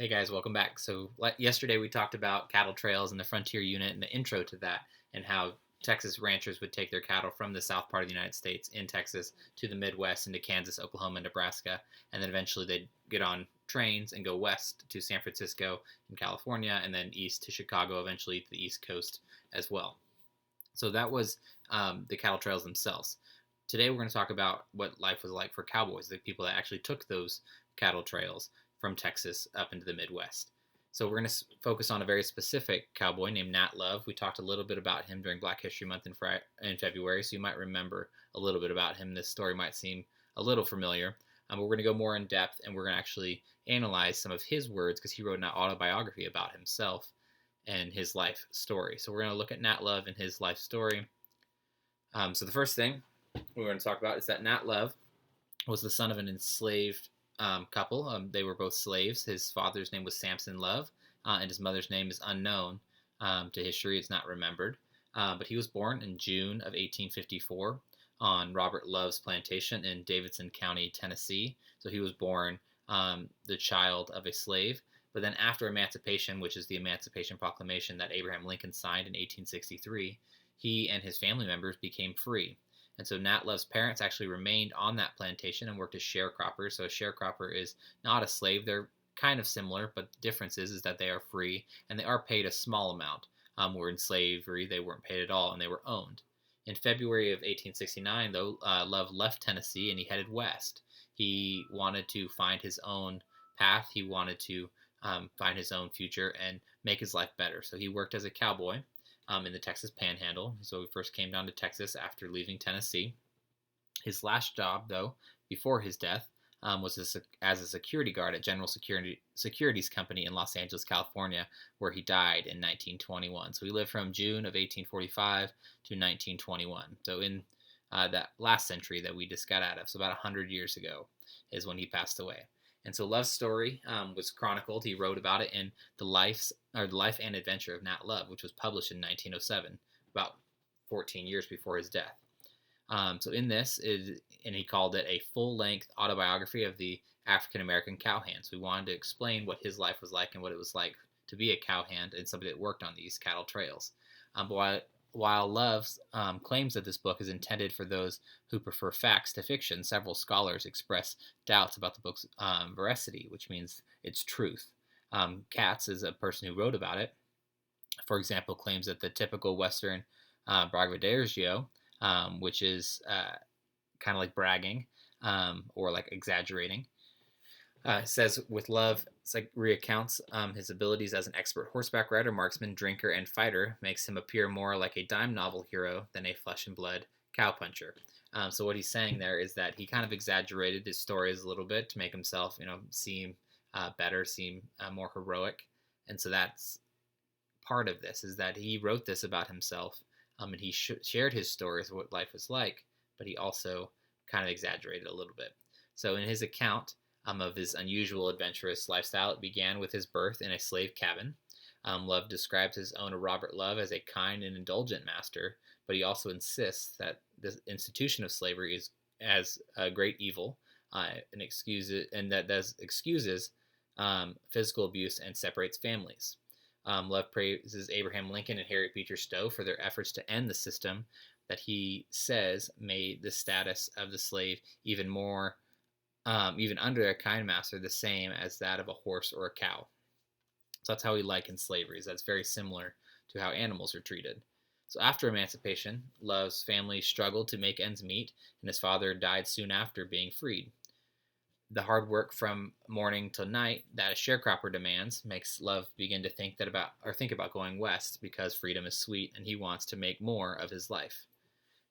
Hey guys, welcome back. So, yesterday we talked about cattle trails and the frontier unit and the intro to that, and how Texas ranchers would take their cattle from the south part of the United States in Texas to the Midwest into Kansas, Oklahoma, and Nebraska, and then eventually they'd get on trains and go west to San Francisco in California, and then east to Chicago, eventually to the East Coast as well. So that was the cattle trails themselves. Today we're going to talk about what life was like for cowboys, the people that actually took those cattle trails from Texas up into the Midwest. So we're going to focus on a very specific cowboy named Nat Love. We talked a little bit about him during Black History Month in February, so you might remember a little bit about him. This story might seem a little familiar, but we're going to go more in depth, and we're going to actually analyze some of his words because he wrote an autobiography about himself and his life story. So we're going to look at Nat Love and his life story. So the first thing we're going to talk about is that Nat Love was the son of an enslaved couple. They were both slaves. His father's name was Samson Love, and his mother's name is unknown to history. It's not remembered. But he was born in June of 1854 on Robert Love's plantation in Davidson County, Tennessee. So he was born the child of a slave. But then after emancipation, which is the Emancipation Proclamation that Abraham Lincoln signed in 1863, he and his family members became free. And so Nat Love's parents actually remained on that plantation and worked as sharecroppers. So a sharecropper is not a slave. They're kind of similar, but the difference is that they are free and they are paid a small amount. Where in slavery, they weren't paid at all and they were owned. In February of 1869, though, Love left Tennessee and he headed west. He wanted to find his own path. He wanted to find his own future and make his life better. So he worked as a cowboy in the Texas Panhandle. So he first came down to Texas after leaving Tennessee. His last job, though, before his death, was as a security guard at General Securities Company in Los Angeles, California, where he died in 1921. So he lived from June of 1845 to 1921. So in that last century that we just got out of, so about 100 years ago, is when he passed away. And so Love's story was chronicled. He wrote about it in the life and adventure of Nat Love, which was published in 1907, about 14 years before his death. So in this, and he called it a full-length autobiography of the African-American cowhand. So we wanted to explain what his life was like and what it was like to be a cowhand and somebody that worked on these cattle trails. But while Love claims that this book is intended for those who prefer facts to fiction, several scholars express doubts about the book's veracity, which means its truth. Katz is a person who wrote about it. For example, claims that the typical Western braggadocio, which is kind of like bragging or like exaggerating, says with Love, it's like recounts his abilities as an expert horseback rider, marksman, drinker, and fighter, makes him appear more like a dime novel hero than a flesh and blood cowpuncher. So what he's saying there is that he kind of exaggerated his stories a little bit to make himself, seem better, seem more heroic, and so that's part of this is that he wrote this about himself, and he shared his stories of what life was like, but he also kind of exaggerated a little bit. So in his account of his unusual adventurous lifestyle, it began with his birth in a slave cabin. Love describes his owner Robert Love as a kind and indulgent master, but he also insists that the institution of slavery is as a great evil, and excuses physical abuse and separates families. Love praises Abraham Lincoln and Harriet Beecher Stowe for their efforts to end the system that he says made the status of the slave even under a kind master, the same as that of a horse or a cow. So that's how he likens slavery. That's very similar to how animals are treated. So after emancipation, Love's family struggled to make ends meet, and his father died soon after being freed. The hard work from morning till night that a sharecropper demands makes Love begin to think about going west because freedom is sweet and he wants to make more of his life.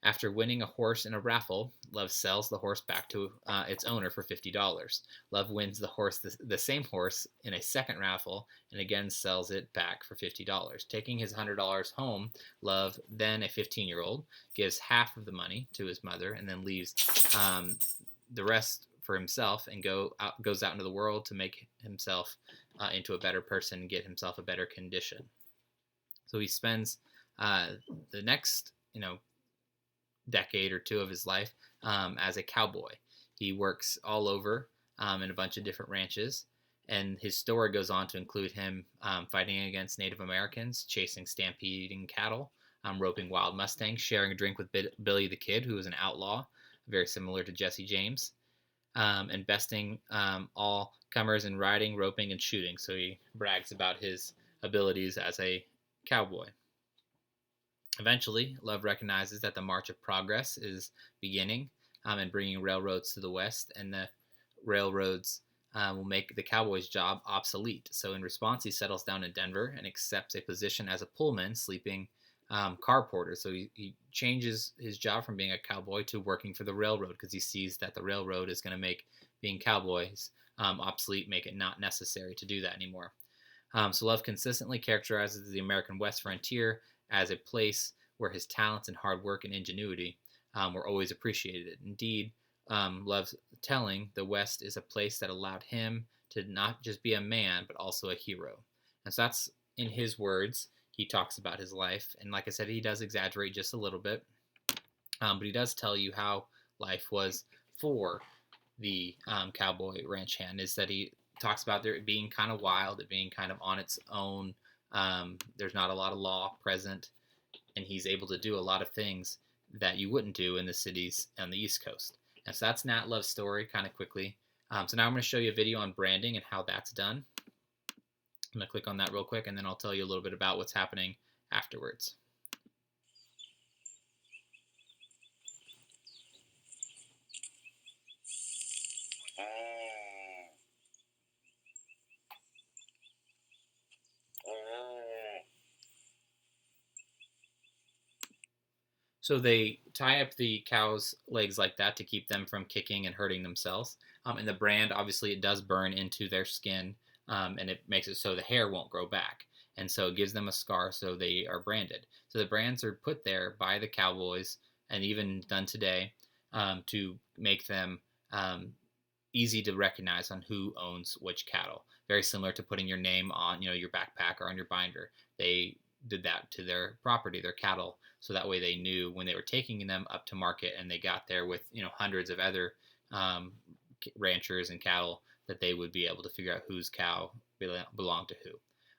After winning a horse in a raffle, Love sells the horse back to its owner for $50. Love wins the same horse in a second raffle, and again sells it back for $50. Taking his $100 home, Love, then a 15-year-old, gives half of the money to his mother and then leaves the rest for himself and goes out into the world to make himself into a better person and get himself a better condition. So he spends the next, decade or two of his life as a cowboy. He works all over in a bunch of different ranches, And his story goes on to include him fighting against Native Americans, chasing stampeding cattle, roping wild mustangs, sharing a drink with Billy the Kid, who was an outlaw, very similar to Jesse James, and besting all comers in riding, roping, and shooting. So he brags about his abilities as a cowboy. Eventually, Love recognizes that the march of progress is beginning and bringing railroads to the west, and the railroads will make the cowboy's job obsolete. So, in response, he settles down in Denver and accepts a position as a pullman, sleeping car porter. So, he changes his job from being a cowboy to working for the railroad because he sees that the railroad is going to make being cowboys obsolete, make it not necessary to do that anymore. So Love consistently characterizes the American West frontier as a place where his talents and hard work and ingenuity were always appreciated. Indeed, Love's telling the West is a place that allowed him to not just be a man, but also a hero. And so that's in his words. He talks about his life. And like I said, he does exaggerate just a little bit. But he does tell you how life was for the cowboy ranch hand, is that he talks about it being kind of wild, it being kind of on its own. There's not a lot of law present, and he's able to do a lot of things that you wouldn't do in the cities on the East Coast. And so that's Nat Love's story, kind of quickly. So now I'm going to show you a video on branding and how that's done. I'm going to click on that real quick, and then I'll tell you a little bit about what's happening afterwards. So they tie up the cow's legs like that to keep them from kicking and hurting themselves. And the brand, obviously, it does burn into their skin, and it makes it so the hair won't grow back. And so it gives them a scar, so they are branded. So the brands are put there by the cowboys, and even done today, to make them easy to recognize on who owns which cattle. Very similar to putting your name on, your backpack or on your binder. They did that to their property, their cattle, so that way they knew when they were taking them up to market and they got there with hundreds of other ranchers and cattle, that they would be able to figure out whose cow belonged to who.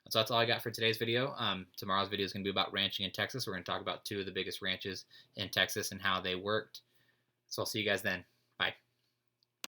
So that's all I got for today's video. Tomorrow's video is going to be about ranching in Texas. We're going to talk about two of the biggest ranches in Texas and how they worked. So I'll see you guys then.